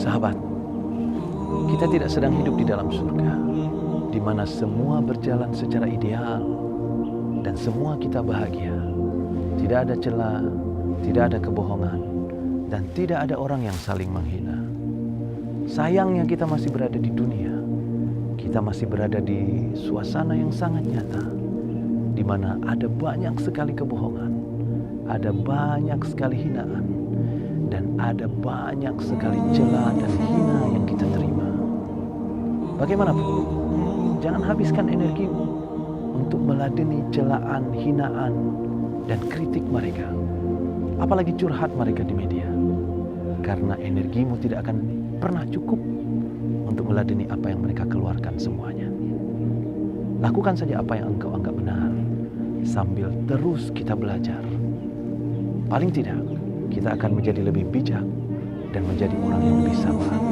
Sahabat, kita tidak sedang hidup di dalam surga, di mana semua berjalan secara ideal dan semua kita bahagia. Tidak ada celah, tidak ada kebohongan, dan tidak ada orang yang saling menghina. Sayangnya kita masih berada di dunia. Kita masih berada di suasana yang sangat nyata, di mana ada banyak sekali kebohongan, ada banyak sekali hinaan, dan ada banyak sekali celah dan hina yang kita terima. Bagaimanapun, jangan habiskan energimu untuk meladeni celaan, hinaan, dan kritik mereka. Apalagi curhat mereka di media. Karena energimu tidak akan pernah cukup untuk meladeni apa yang mereka keluarkan semuanya. Lakukan saja apa yang engkau anggap benar, sambil terus kita belajar. Paling tidak, kita akan menjadi lebih bijak dan menjadi orang yang lebih sabar.